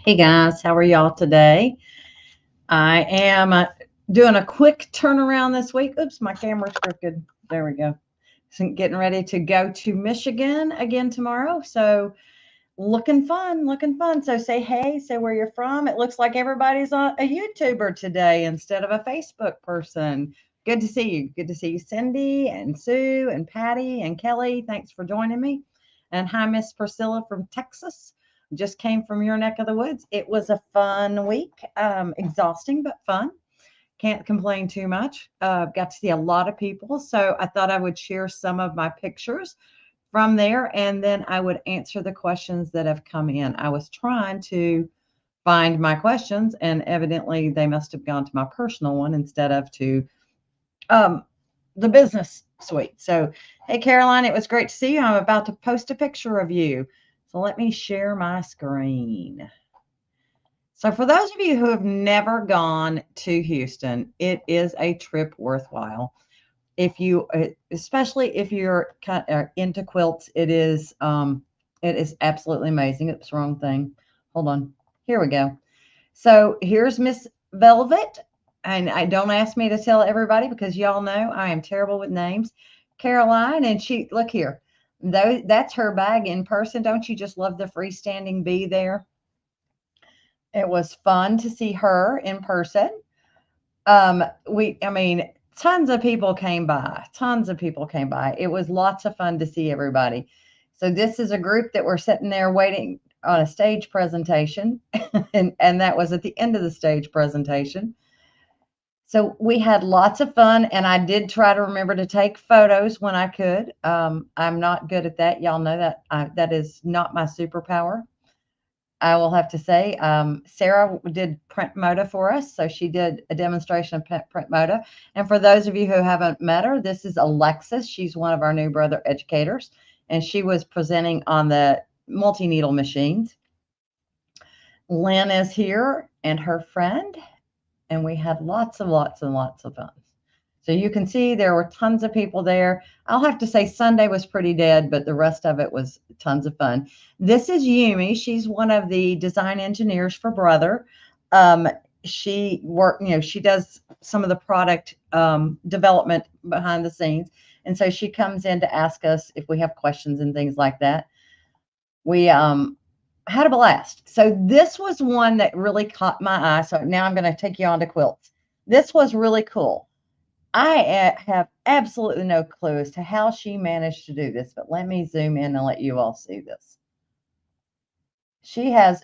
Hey guys, how are y'all today? I am doing a quick turnaround this week. Oops, my camera's crooked. There we go. So getting ready to go to Michigan again tomorrow. So looking fun, looking fun. So say hey, say where you're from. It looks like everybody's a YouTuber today instead of a Facebook person. Good to see you. Good to see you, Cindy and Sue and Patty and Kelly. Thanks for joining me. And hi, Miss Priscilla from Texas. Just came from your neck of the woods. It was a fun week, exhausting but fun. Can't complain too much. Got to see a lot of people, so I thought I would share some of my pictures from there, and then I would answer the questions that have come in. I was trying to find my questions, and evidently they must have gone to my personal one instead of to um, the business suite. So, hey, Caroline, it was great to see you. I'm about to post a picture of you. So, let me share my screen. So, for those of you who have never gone to Houston, it is a trip worthwhile. If you, especially if you're kind of into quilts, it is absolutely amazing. It's the wrong thing. Hold on. Here we go. So here's Miss Velvet. And I don't ask me to tell everybody because y'all know I am terrible with names. Caroline, and she look here. That's her bag in person. Don't you just love the freestanding bee there? It was fun to see her in person. I mean, tons of people came by. Tons of people came by. It was lots of fun to see everybody. So this is a group that were sitting there waiting on a stage presentation, and that was at the end of the stage presentation. So we had lots of fun, and I did try to remember to take photos when I could. I'm not good at that. Y'all know that that is not my superpower. I will have to say, Sarah did print moda for us. So she did a demonstration of print moda. And for those of you who haven't met her, this is Alexis. She's one of our new brother educators, and she was presenting on the multi-needle machines. Lynn is here and her friend, and we had lots and lots of fun. So you can see there were tons of people there. I'll have to say Sunday was pretty dead, but the rest of it was tons of fun. This is Yumi. She's one of the design engineers for Brother. Um, she worked, she does some of the product development behind the scenes. And so she comes in to ask us if we have questions and things like that. We had a blast. So this was one that really caught my eye. So now I'm going to take you on to quilts. This was really cool. I have absolutely no clue as to how she managed to do this, but let me zoom in and let you all see this. She has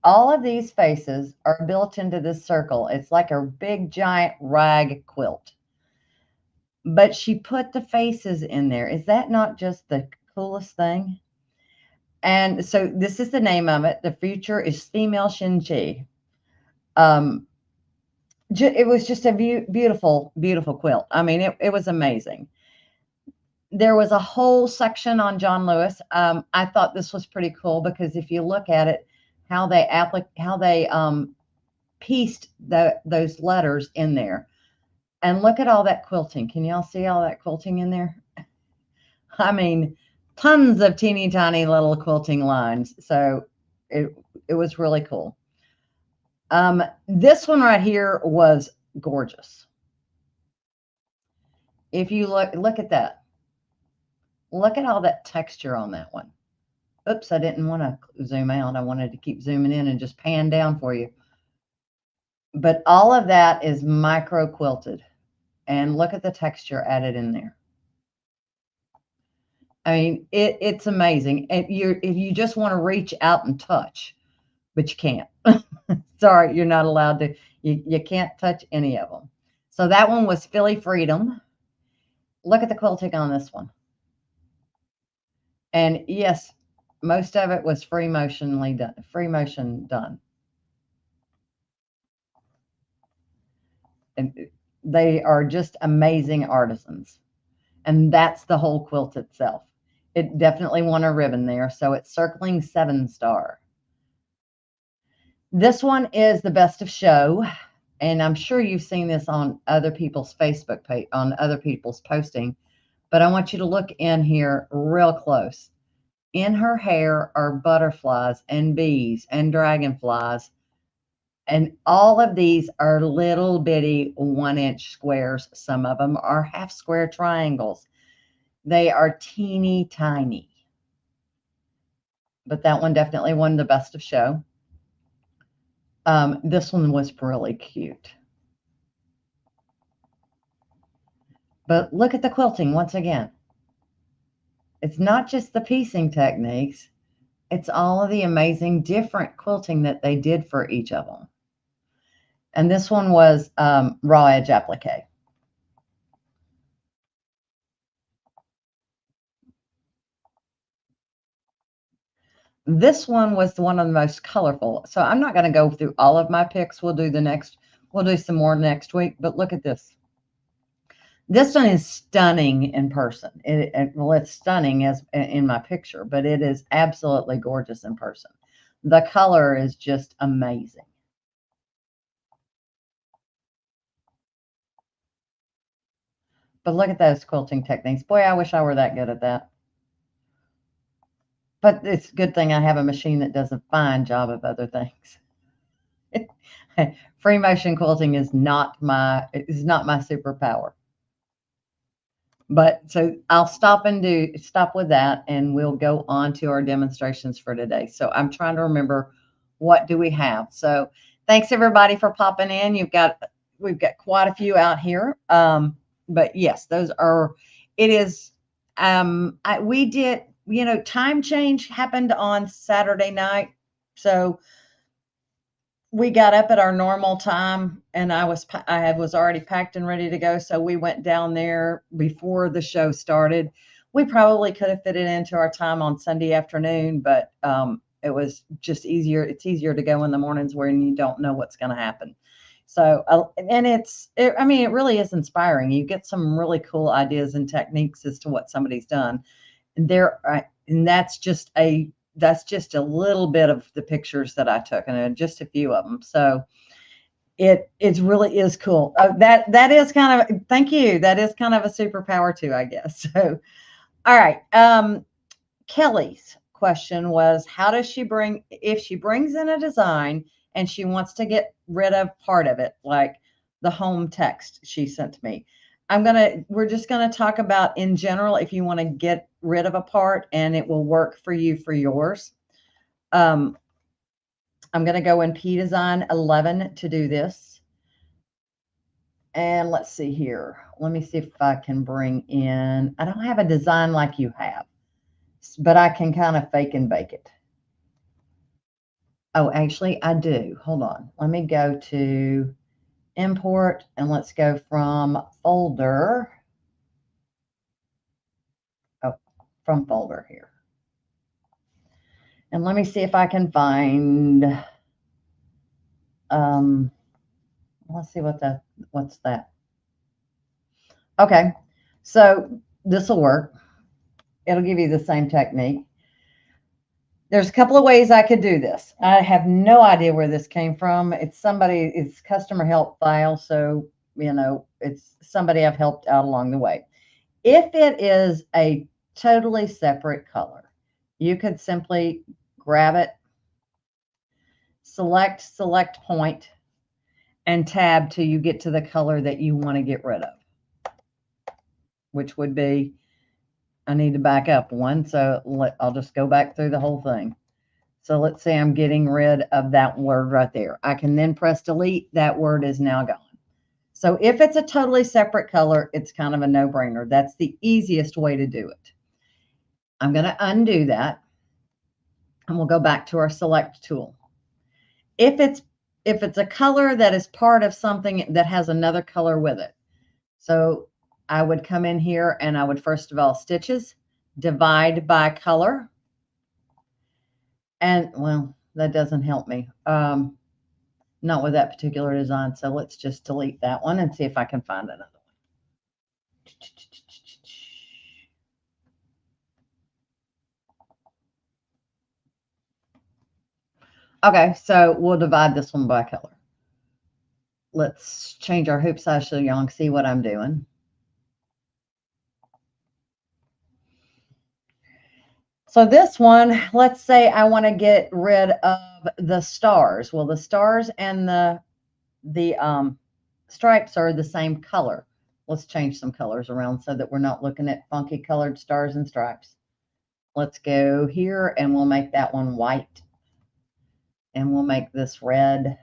all of these faces are built into this circle. It's like a big giant rag quilt. But she put the faces in there. Is that not just the coolest thing? And so this is the name of it. The future is female Shinchi. It was just a beautiful, beautiful quilt. I mean, it was amazing. There was a whole section on John Lewis. I thought this was pretty cool because if you look at it, how they pieced those letters in there, and look at all that quilting. Can y'all see all that quilting in there? I mean, tons of teeny tiny little quilting lines. So it was really cool. This one right here was gorgeous. If you look at that, look at all that texture on that one. Oops, I didn't want to zoom out. I wanted to keep zooming in and just pan down for you. But all of that is micro quilted. And look at the texture added in there. I mean, it's amazing. If you just want to reach out and touch, but you can't. Sorry, you're not allowed to. You can't touch any of them. So that one was Philly Freedom. Look at the quilting on this one. And yes, most of it was free motion done. And they are just amazing artisans. And that's the whole quilt itself. It definitely won a ribbon there. So it's circling 7-star. This one is the best of show. And I'm sure you've seen this on other people's Facebook page, on other people's posting. But I want you to look in here real close. in her hair are butterflies and bees and dragonflies. And all of these are little bitty 1-inch squares. Some of them are half square triangles. They are teeny tiny. But that one definitely won the best of show. This one was really cute. But look at the quilting once again. It's not just the piecing techniques. It's all of the amazing different quilting that they did for each of them. And this one was raw edge applique. This one was one of the most colorful. So I'm not going to go through all of my picks. We'll do some more next week. But look at this. This one is stunning in person. Well, it's stunning as in my picture, but it is absolutely gorgeous in person. The color is just amazing. But look at those quilting techniques. Boy, I wish I were that good at that. But it's a good thing I have a machine that does a fine job of other things. Free motion quilting is not my superpower. But so I'll stop with that, and we'll go on to our demonstrations for today. So I'm trying to remember, what do we have? So thanks everybody for popping in. We've got quite a few out here. But yes, we did, time change happened on Saturday night. So we got up at our normal time, and I was already packed and ready to go. So we went down there before the show started. We probably could have fit it into our time on Sunday afternoon, but it was just easier. It's easier to go in the mornings when you don't know what's going to happen. So, and it really is inspiring. You get some really cool ideas and techniques as to what somebody's done. And that's just a little bit of the pictures that I took, and just a few of them. So it really is cool. That is kind of, thank you. That is kind of a superpower too, I guess. So, all right. Kelly's question was, if she brings in a design and she wants to get rid of part of it, like the home text she sent me. We're just going to talk about in general, if you want to get rid of a part and it will work for you for yours. I'm going to go in P Design 11 to do this. And let's see here. Let me see if I can bring in, I don't have a design like you have, but I can kind of fake and bake it. Oh, actually I do. Hold on. Let me go to import, and let's go from folder. Oh, from folder here. And let me see if I can find, let's see what's that. Okay, so this will work. It'll give you the same technique. There's a couple of ways I could do this. I have no idea where this came from. It's customer help file. So, it's somebody I've helped out along the way. If it is a totally separate color, you could simply grab it, select point, and tab till you get to the color that you want to get rid of, which would be, I need to back up one. So I'll just go back through the whole thing. So let's say I'm getting rid of that word right there. I can then press delete. That word is now gone. So if it's a totally separate color, it's kind of a no-brainer. That's the easiest way to do it. I'm going to undo that, and we'll go back to our select tool. If it's a color that is part of something that has another color with it, so I would come in here and I would first of all stitches, divide by color, and well, that doesn't help me. Not with that particular design. So let's just delete that one and see if I can find another one. Okay, so we'll divide this one by color. Let's change our hoop size so y'all can see what I'm doing. So this one, let's say I want to get rid of the stars. Well, the stars and the stripes are the same color. Let's change some colors around so that we're not looking at funky colored stars and stripes. Let's go here and we'll make that one white. And we'll make this red.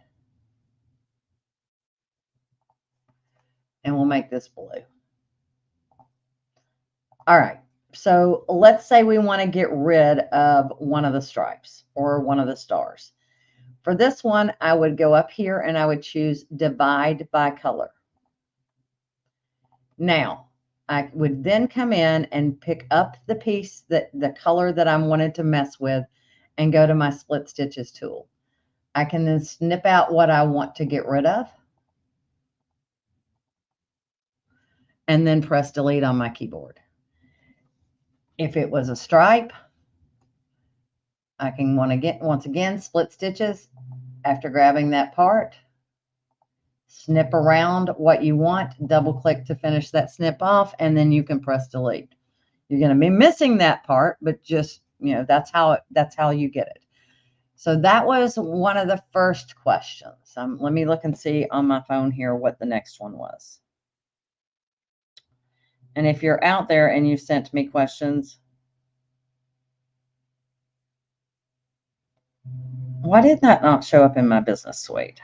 And we'll make this blue. All right. So let's say we want to get rid of one of the stripes or one of the stars. For this one, I would go up here and I would choose divide by color. Now, I would then come in and pick up the piece, the color that I wanted to mess with, and go to my split stitches tool. I can then snip out what I want to get rid of and then press delete on my keyboard. If it was a stripe, I can once again split stitches after grabbing that part, snip around what you want, double click to finish that snip off, and then you can press delete. You're going to be missing that part, but just, that's how you get it. So that was one of the first questions. Let me look and see on my phone here what the next one was. And if you're out there and you sent me questions, why did that not show up in my business suite?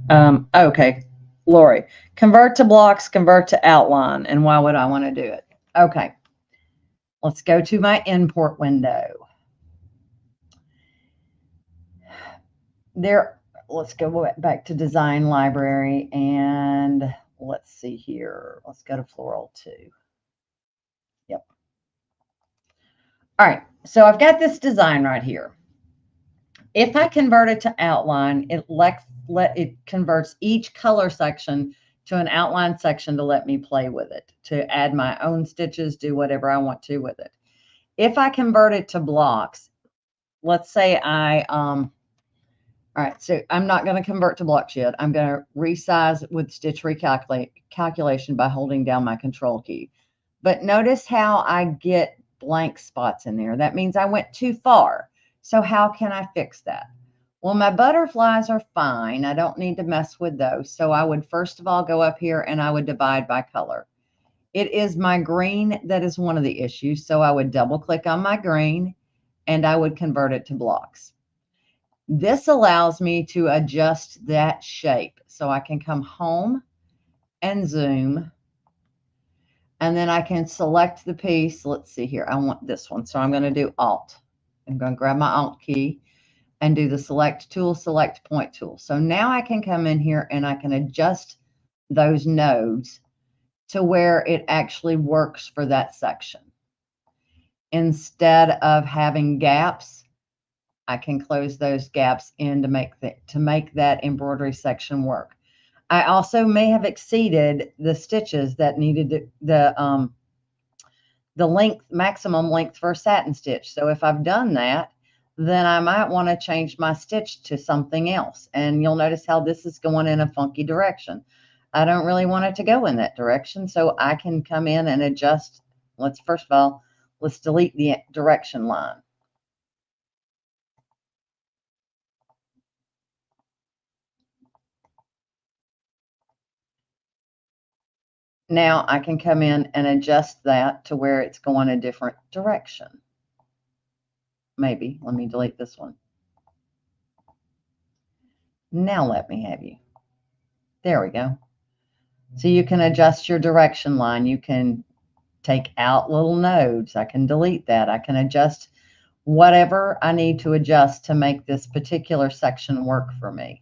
Okay, Lori, convert to blocks, convert to outline. And why would I want to do it? Okay, let's go to my import window. Let's go back to design library and let's see here. Let's go to floral 2. Yep. All right, so I've got this design right here. If I convert it to outline, it converts each color section to an outline section to let me play with it, to add my own stitches, do whatever I want to with it. If I convert it to blocks, let's say all right, so I'm not going to convert to blocks yet. I'm going to resize with stitch recalculation by holding down my control key. But notice how I get blank spots in there. That means I went too far. So how can I fix that? Well, my butterflies are fine. I don't need to mess with those. So I would first of all go up here and I would divide by color. It is my green that is one of the issues. So I would double click on my green and I would convert it to blocks. This allows me to adjust that shape. So I can come home and zoom. And then I can select the piece. Let's see here. I want this one. So I'm going to do Alt. I'm going to grab my Alt key and do the select tool, select point tool. So now I can come in here and I can adjust those nodes to where it actually works for that section. Instead of having gaps, I can close those gaps in to make that embroidery section work. I also may have exceeded the stitches that needed the maximum length for a satin stitch. So if I've done that, then I might want to change my stitch to something else. And you'll notice how this is going in a funky direction. I don't really want it to go in that direction. So I can come in and adjust. First of all, let's delete the direction line. Now I can come in and adjust that to where it's going a different direction. Maybe. Let me delete this one. Now let me have you. There we go. So you can adjust your direction line. You can take out little nodes. I can delete that. I can adjust whatever I need to adjust to make this particular section work for me.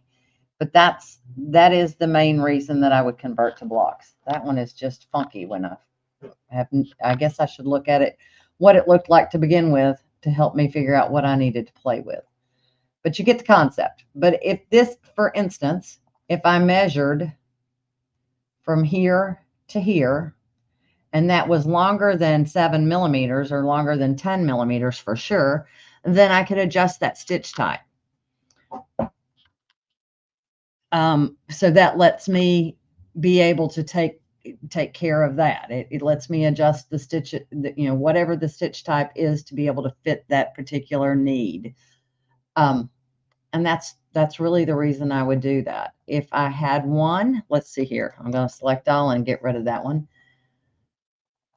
But that is the main reason that I would convert to blocks. That one is just funky when I guess I should look at it, what it looked like to begin with, to help me figure out what I needed to play with. But you get the concept. But if this, for instance, if I measured from here to here, and that was longer than 7 millimeters or longer than 10 millimeters for sure, then I could adjust that stitch type. So that lets me be able to take take care of that. It lets me adjust the stitch, whatever the stitch type is, to be able to fit that particular need. And that's really the reason I would do that. If I had one, let's see here. I'm going to select all and get rid of that one.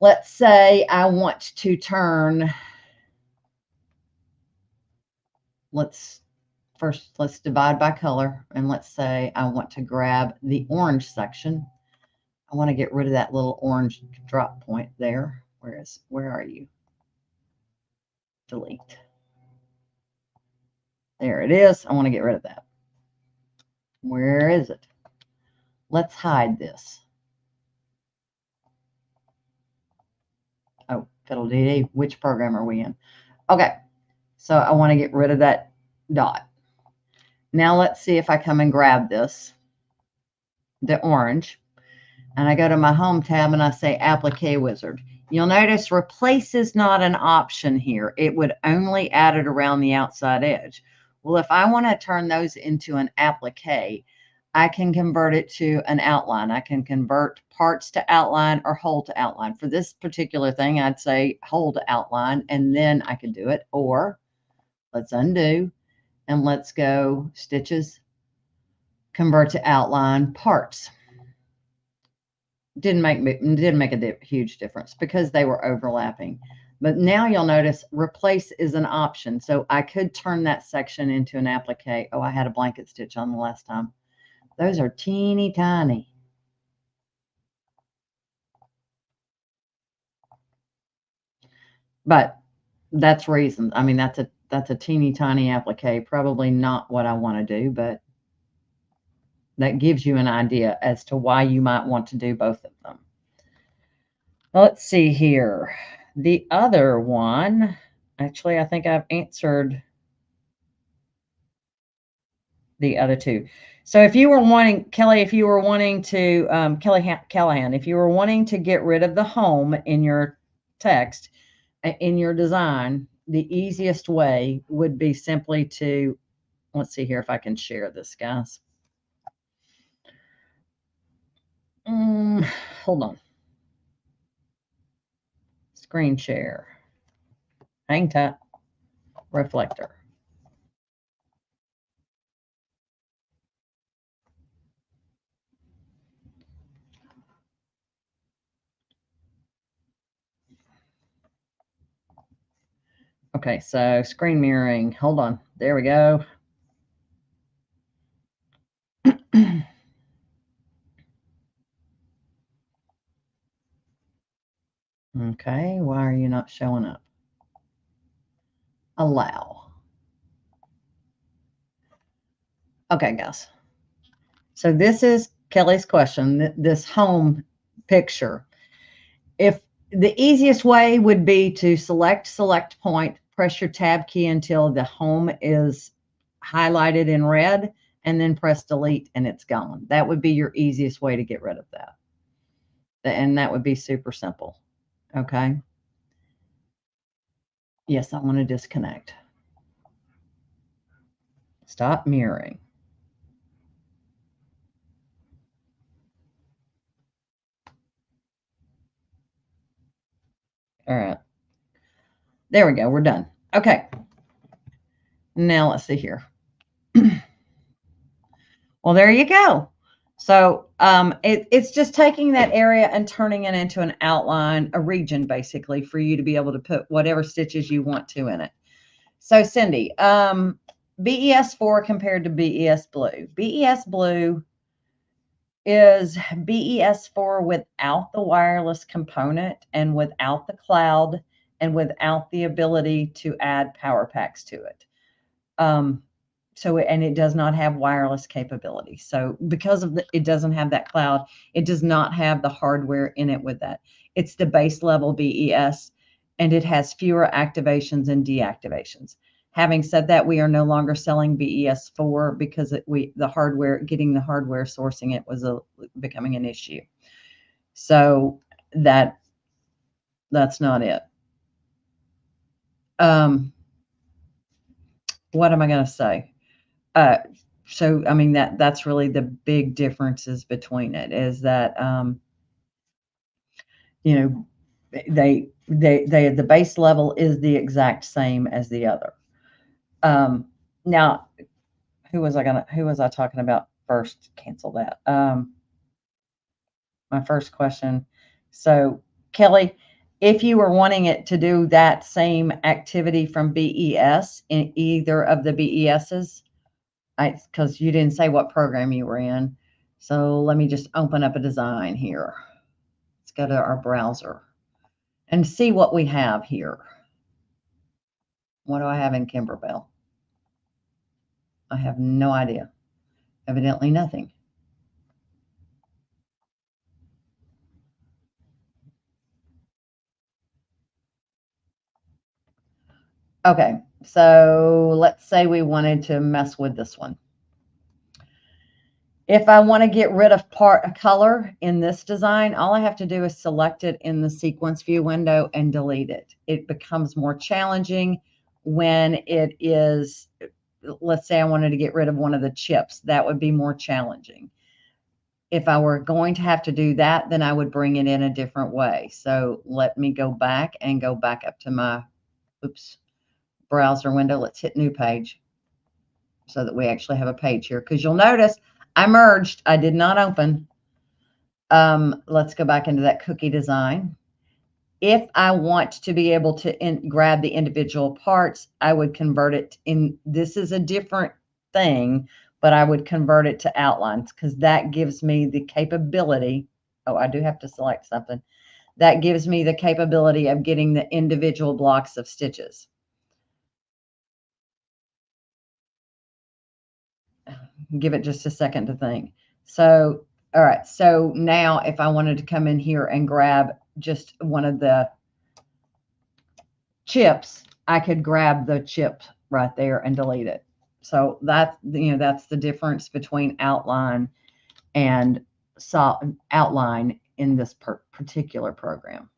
Let's say I want to turn, let's divide by color, and let's say I want to grab the orange section. I want to get rid of that little orange drop point there. Where are you? Delete. There it is. I want to get rid of that. Where is it? Let's hide this. Oh, fiddle-dee-dee. Which program are we in? Okay, so I want to get rid of that dot. Now let's see if I come and grab this, the orange, and I go to my Home tab and I say Applique Wizard. You'll notice replace is not an option here. It would only add it around the outside edge. Well, if I want to turn those into an applique, I can convert it to an outline. I can convert parts to outline or whole to outline. For this particular thing, I'd say whole to outline, and then I could do it. Or let's undo and let's go stitches, convert to outline, parts. Didn't make a huge difference because they were overlapping. But now you'll notice replace is an option. So I could turn that section into an applique. Oh, I had a blanket stitch on the last time. Those are teeny tiny. But that's reason. I mean, that's a teeny tiny applique. Probably not what I want to do, but that gives you an idea as to why you might want to do both of them. Let's see here. The other one, actually, I think I've answered the other two. So if you were wanting, Kelly, if you were wanting to, Kelly Callahan, if you were wanting to get rid of the home in your text, in your design, the easiest way would be simply to, let's see here if I can share this, guys. Hold on. Screen share. Hang tight. Reflector. Okay, so screen mirroring. Hold on. There we go. Okay, why are you not showing up? Allow. Okay, guys. So this is Kelly's question, this home picture. If the easiest way would be to select point, press your tab key until the home is highlighted in red, and then press delete and it's gone. That would be your easiest way to get rid of that. And that would be super simple. Okay. Yes, I want to disconnect. Stop mirroring. All right. There we go. We're done. Okay. Now let's see here. Well, there you go. So it's just taking that area and turning it into an outline, a region, basically, for you to be able to put whatever stitches you want to in it. So Cindy, BES4 compared to BES Blue. BES Blue is BES4 without the wireless component and without the cloud and without the ability to add power packs to it. And it does not have wireless capability. So because of it doesn't have that cloud, it does not have the hardware in it with that. It's the base level BES, and it has fewer activations and deactivations. Having said that, we are no longer selling BES4 because getting the hardware sourcing it was becoming an issue. So that's not it. What am I going to say? So I mean that's really the big differences between it, is that you know, the base level is the exact same as the other. Now, who was I talking about first? Cancel that. My first question. So, Kelly, if you were wanting it to do that same activity from BES in either of the BESs, because you didn't say what program you were in. So let me just open up a design here. Let's go to our browser and see what we have here. What do I have in Kimberbell? I have no idea. Evidently nothing. Okay, so let's say we wanted to mess with this one. If I want to get rid of a color in this design, all I have to do is select it in the sequence view window and delete it. It becomes more challenging when it is, let's say I wanted to get rid of one of the chips. That would be more challenging. If I were going to have to do that, then I would bring it in a different way. So let me go back up to my, browser window. Let's hit new page so that we actually have a page here, because you'll notice I merged. I did not open. Let's go back into that cookie design. If I want to be able to grab the individual parts, I would convert it in. This is a different thing, but I would convert it to outlines because that gives me the capability. Oh, I do have to select something. That gives me the capability of getting the individual blocks of stitches. Give it just a second to think. So, all right. So now if I wanted to come in here and grab just one of the chips, I could grab the chip right there and delete it. So that's, that's the difference between outline and outline in this particular program.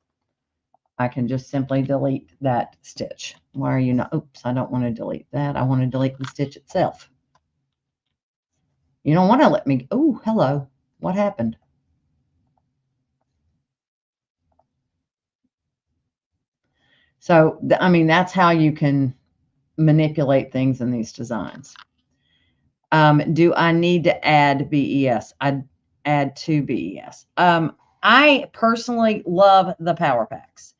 I can just simply delete that stitch. Why are you not? Oops, I don't want to delete that. I want to delete the stitch itself. You don't want to let me. Oh, hello. What happened? So, I mean, that's how you can manipulate things in these designs. Do I need to add BES? I'd add to BES. I personally love the power packs.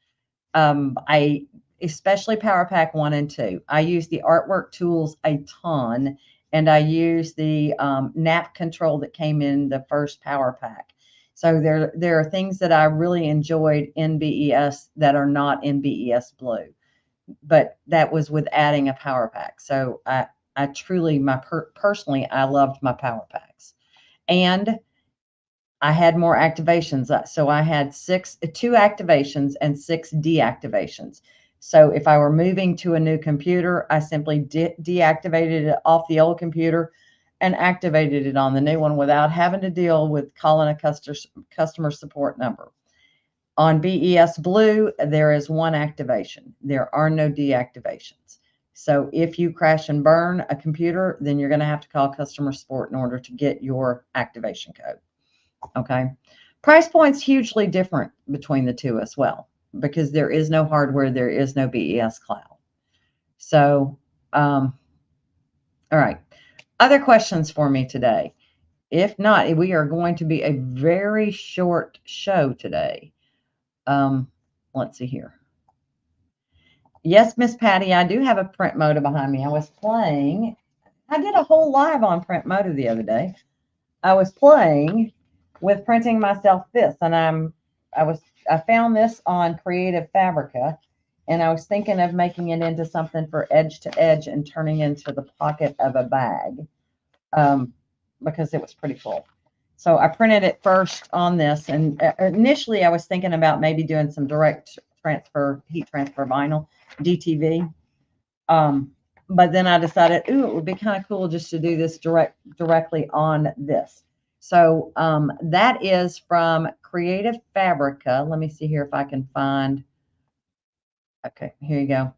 I especially Power Pack 1 and 2. I use the artwork tools a ton, and I use the nap control that came in the first Power Pack. So there are things that I really enjoyed in BES that are not in BES Blue, but that was with adding a Power Pack. So I truly, personally, I loved my Power Packs. And I had more activations. So I had 2 activations and 6 deactivations. So if I were moving to a new computer, I simply deactivated it off the old computer and activated it on the new one without having to deal with calling a customer support number. On BES Blue, there is 1 activation. There are no deactivations. So if you crash and burn a computer, then you're going to have to call customer support in order to get your activation code. Okay. Price point's hugely different between the two as well, because there is no hardware, there is no BES cloud. So, all right. Other questions for me today? If not, we are going to be a very short show today. Let's see here. Yes, Miss Patty, I do have a print motor behind me. I did a whole live on print motor the other day. I was playing with printing myself this, and I found this on Creative Fabrica, and I was thinking of making it into something for edge to edge and turning into the pocket of a bag, because it was pretty full. So I printed it first on this, and initially I was thinking about maybe doing some direct transfer, heat transfer vinyl, DTV. But then I decided, it would be kind of cool just to do this directly on this. So that is from Creative Fabrica. Let me see here if I can find. Okay, here you go.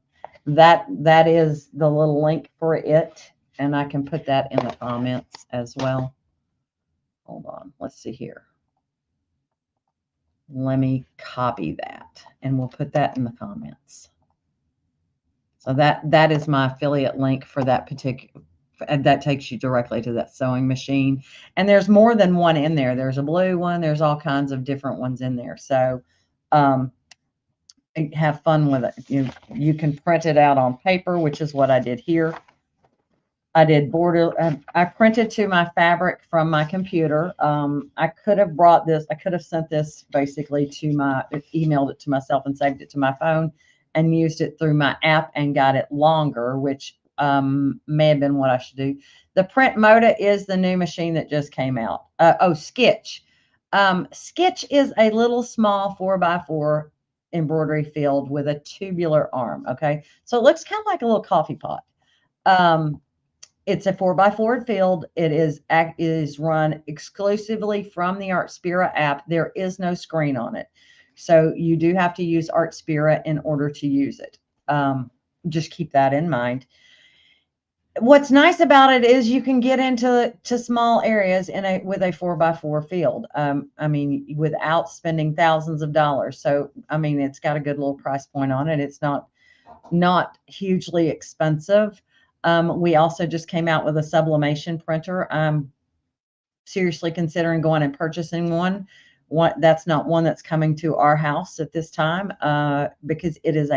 That is the little link for it, and I can put that in the comments as well. Hold on, let's see here. Let me copy that and we'll put that in the comments. So that is my affiliate link for that particular, that takes you directly to that sewing machine. And there's more than one in there. There's a blue one. There's all kinds of different ones in there. So have fun with it. You can print it out on paper, which is what I did here. I did border. I printed to my fabric from my computer. I could have brought this. I could have sent this basically to emailed it to myself and saved it to my phone and used it through my app and got it longer, which may have been what I should do. The Print Moda is the new machine that just came out. Skitch. Skitch is a little small 4x4 embroidery field with a tubular arm. Okay, so it looks kind of like a little coffee pot. It's a 4x4 field. It is run exclusively from the Artspira app. There is no screen on it. So you do have to use Artspira in order to use it. Just keep that in mind. What's nice about it is you can get into small areas with a 4x4 field. I mean, without spending thousands of dollars. So, I mean, it's got a good little price point on it. It's not hugely expensive. We also just came out with a sublimation printer. I'm seriously considering going and purchasing one. That's not one that's coming to our house at this time because it is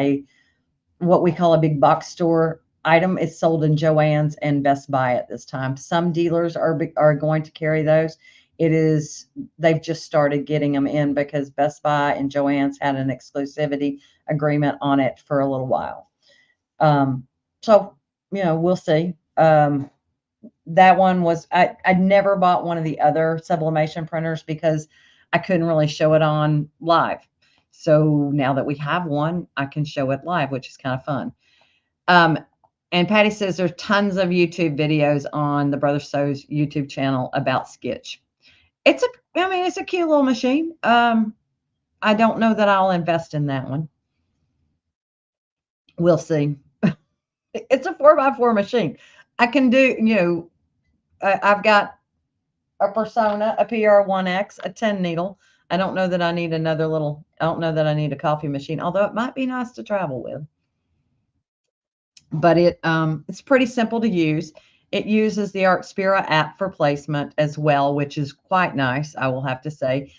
what we call a big box store item. It's sold in Joann's and Best Buy at this time. Some dealers are going to carry those. They've just started getting them in because Best Buy and Joann's had an exclusivity agreement on it for a little while. So, we'll see. That one was, I never bought one of the other sublimation printers because I couldn't really show it on live. So now that we have one, I can show it live, which is kind of fun. And Patty says there's tons of YouTube videos on the Brother Sews YouTube channel about Skitch. It's a cute little machine. I don't know that I'll invest in that one. We'll see. It's a 4x4 machine. I can do, I've got a Persona, a PR1X, a 10 needle. I don't know that I need I don't know that I need a coffee machine, although it might be nice to travel with. But it's pretty simple to use. It uses the Artspira app for placement as well, which is quite nice, I will have to say.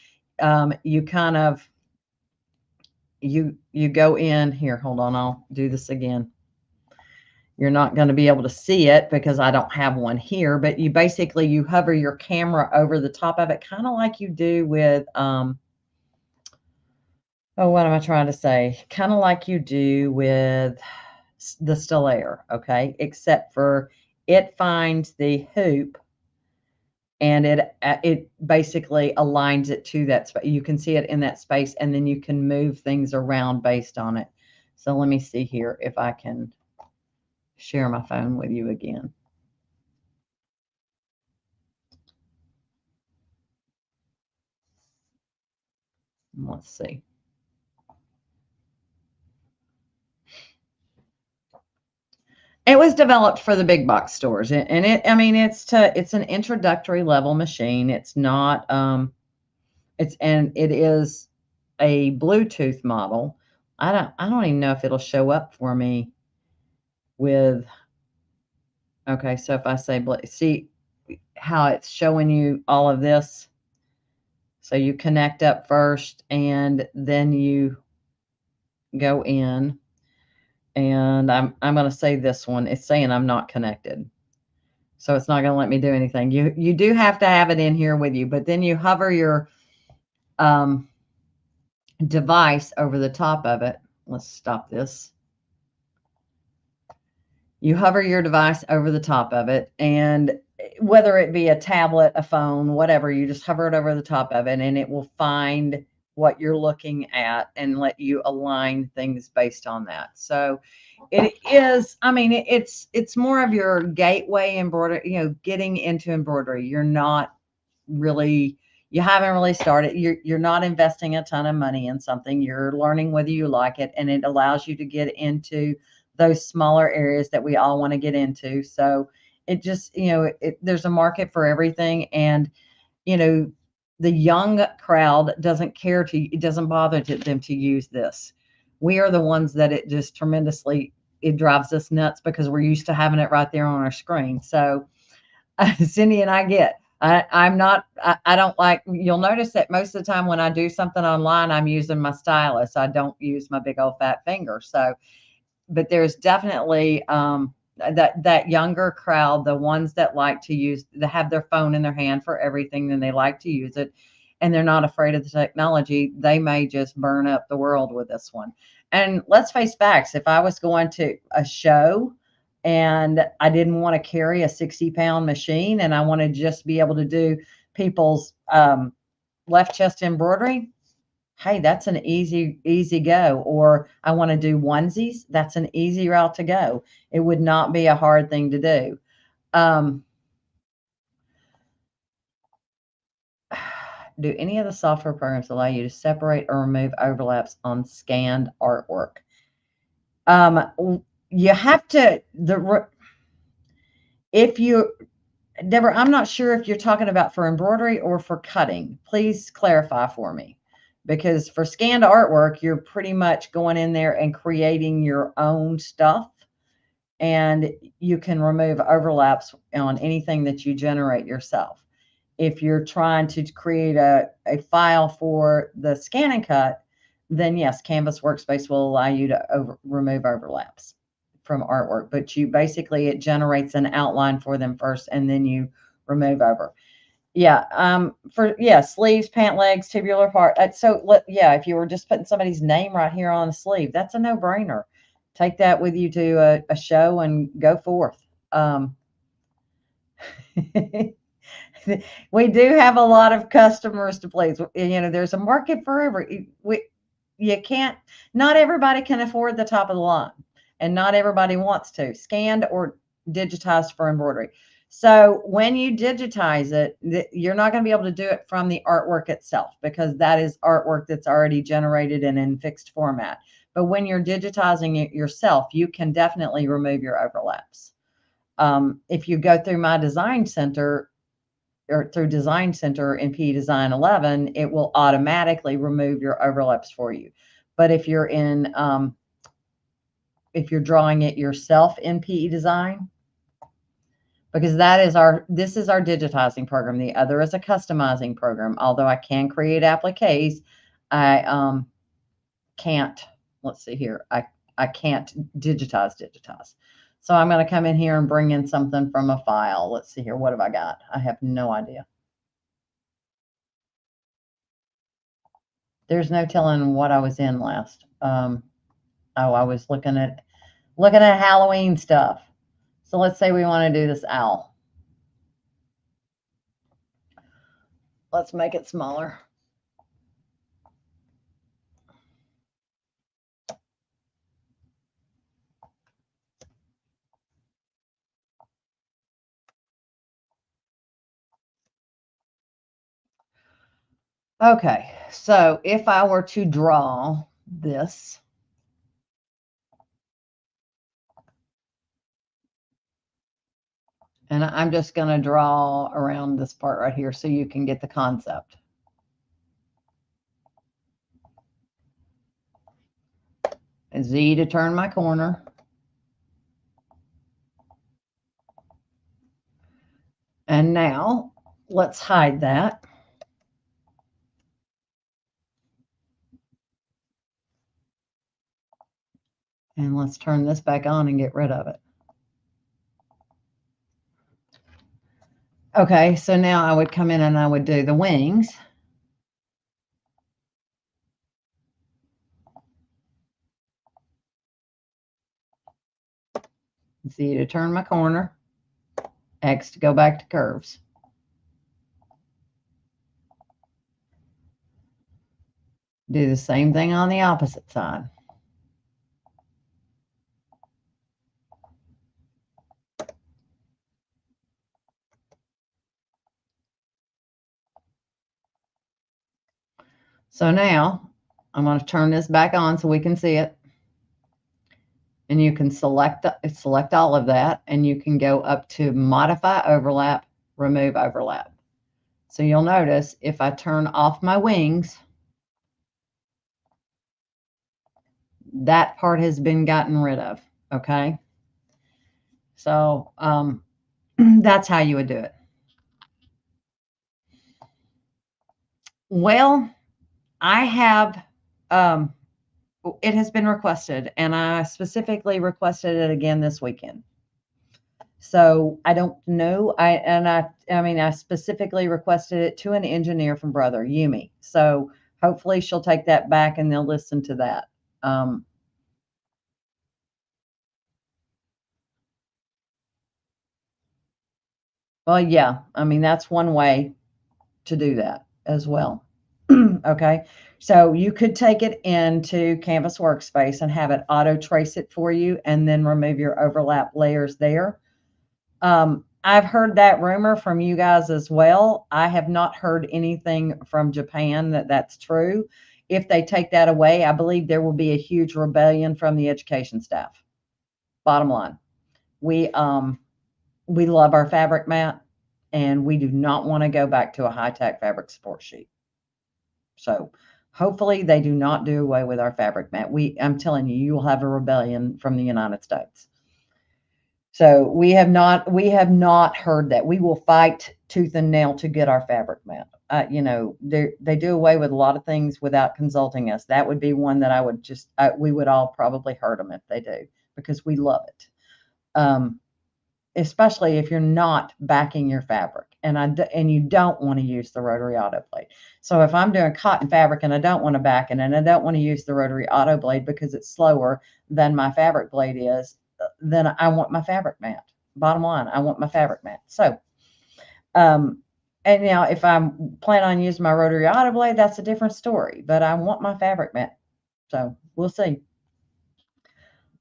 You kind of, you go in here. Hold on, I'll do this again. You're not going to be able to see it because I don't have one here, but you hover your camera over the top of it, kind of like you do with, what am I trying to say? Kind of like you do with the Stellaire, okay? Except for it finds the hoop and it basically aligns it to that space. You can see it in that space, and then you can move things around based on it. So let me see here if I can share my phone with you again. Let's see. It was developed for the big box stores, and it's an introductory level machine. It's not it is a Bluetooth model. I don't even know if it'll show up for me with. Okay, so if I say, see how it's showing you all of this. So you connect up first, and then you go in. And I'm going to say this one. It's saying I'm not connected. So it's not going to let me do anything. You do have to have it in here with you, but then you hover your device over the top of it. Let's stop this. You hover your device over the top of it, and whether it be a tablet, a phone, whatever, you just hover it over the top of it, and it will find what you're looking at and let you align things based on that. So it is, it's more of your gateway embroidery, getting into embroidery. You haven't really started. You're not investing a ton of money in something. You're learning whether you like it, and it allows you to get into those smaller areas that we all want to get into. So it just, there's a market for everything. And, the young crowd doesn't care to, it doesn't bother them to use this. We are the ones that it just tremendously, it drives us nuts because we're used to having it right there on our screen. So Cindy and I get, I'm not, I don't like, you'll notice that most of the time when I do something online, I'm using my stylus. I don't use my big old fat finger. So, but there's definitely, that younger crowd, the ones that like to use, that have their phone in their hand for everything, and they like to use it, and they're not afraid of the technology. They may just burn up the world with this one. And let's face facts, if I was going to a show and I didn't want to carry a 60-pound machine and I want to just be able to do people's left chest embroidery, hey, that's an easy go. Or I want to do onesies, that's an easy route to go. It would not be a hard thing to do. Do any of the software programs allow you to separate or remove overlaps on scanned artwork? You have to, if you, Deborah, I'm not sure if you're talking about for embroidery or for cutting. Please clarify for me. Because for scanned artwork, you're pretty much going in there and creating your own stuff. And you can remove overlaps on anything that you generate yourself. If you're trying to create a file for the scan and cut, then yes, Canvas Workspace will allow you to remove overlaps from artwork. But you basically, it generates an outline for them first, and then you remove over. Yeah, sleeves, pant legs, tubular part. If you were just putting somebody's name right here on the sleeve, that's a no-brainer. Take that with you to a show and go forth. We do have a lot of customers to please. There's a market for you can't, not everybody can afford the top of the line, and not everybody wants to scanned or digitized for embroidery. So when you digitize it, you're not going to be able to do it from the artwork itself, because that is artwork that's already generated and in fixed format. But when you're digitizing it yourself, you can definitely remove your overlaps. If you go through My Design Center or through Design Center in PE Design 11, it will automatically remove your overlaps for you. But if you're drawing it yourself in PE Design, because this is our digitizing program. The other is a customizing program. Although I can create appliques, I can't, let's see here, I can't digitize. So I'm going to come in here and bring in something from a file. Let's see here. What have I got? I have no idea. There's no telling what I was in last. I was looking at Halloween stuff. So let's say we want to do this owl. Let's make it smaller. Okay, so if I were to draw this, and I'm just going to draw around this part right here so you can get the concept. Z to turn my corner. And now let's hide that. And let's turn this back on and get rid of it. Okay, so now I would come in and I would do the wings. Z to turn my corner. X to go back to curves. Do the same thing on the opposite side. So now I'm going to turn this back on so we can see it. And you can select all of that, and you can go up to modify overlap, remove overlap. So you'll notice if I turn off my wings, that part has been gotten rid of. Okay. So that's how you would do it. Well, I have, um, it has been requested, and I specifically requested it again this weekend. So I don't know. I mean, I specifically requested it to an engineer from Brother Yumi. So hopefully she'll take that back and they'll listen to that. Um, well, yeah, I mean, that's one way to do that as well. Okay. So you could take it into Canvas Workspace and have it auto trace it for you and then remove your overlap layers there. I've heard that rumor from you guys as well. I have not heard anything from Japan that that's true. If they take that away, I believe there will be a huge rebellion from the education staff. Bottom line, we um, we love our fabric mat, and we do not want to go back to a high-tech fabric support sheet. So hopefully they do not do away with our fabric mat. I'm telling you, you will have a rebellion from the United States. So we have not heard that. We will fight tooth and nail to get our fabric mat. They do away with a lot of things without consulting us. That would be one that I would just we would all probably hurt them if they do because we love it. Especially if you're not backing your fabric and you don't want to use the rotary auto blade. So if I'm doing cotton fabric and I don't want to back it and I don't want to use the rotary auto blade because it's slower than my fabric blade is, then I want my fabric mat. Bottom line, I want my fabric mat. So, and now if I'm planning on using my rotary auto blade, that's a different story, but I want my fabric mat. So we'll see.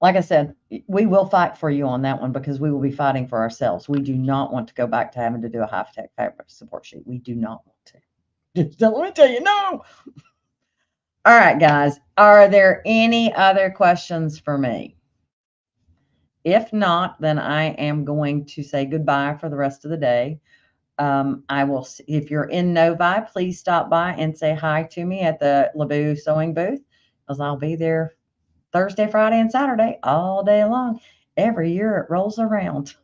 Like I said, we will fight for you on that one because we will be fighting for ourselves. We do not want to go back to having to do a high-tech fabric support sheet. We do not want to. Just let me tell you, no. All right, guys. Are there any other questions for me? If not, then I am going to say goodbye for the rest of the day. I will, if you're in Novi, please stop by and say hi to me at the LeBou sewing booth because I'll be there Thursday, Friday, and Saturday all day long. Every year it rolls around.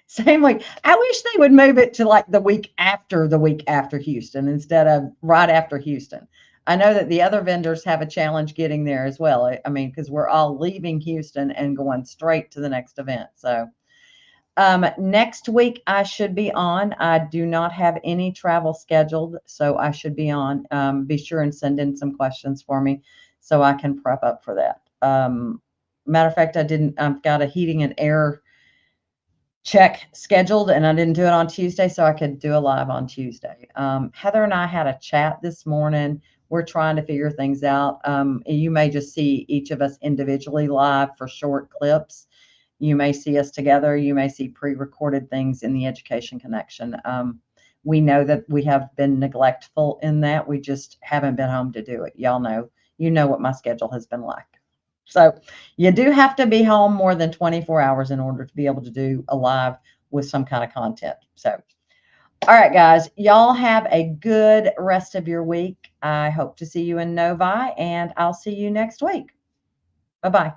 Same week. I wish they would move it to like the week after Houston instead of right after Houston. I know that the other vendors have a challenge getting there as well. I mean, because we're all leaving Houston and going straight to the next event. So next week I should be on. I do not have any travel scheduled, so I should be on. Be sure and send in some questions for me so I can prep up for that. Matter of fact, I've got a heating and air check scheduled and I didn't do it on Tuesday, so I could do a live on Tuesday. Heather and I had a chat this morning. We're trying to figure things out. You may just see each of us individually live for short clips. You may see us together. You may see pre-recorded things in the Education Connection. We know that we have been neglectful in that. We just haven't been home to do it. Y'all know, you know what my schedule has been like. So you do have to be home more than 24 hours in order to be able to do a live with some kind of content. So, all right, guys, y'all have a good rest of your week. I hope to see you in Novi, and I'll see you next week. Bye-bye.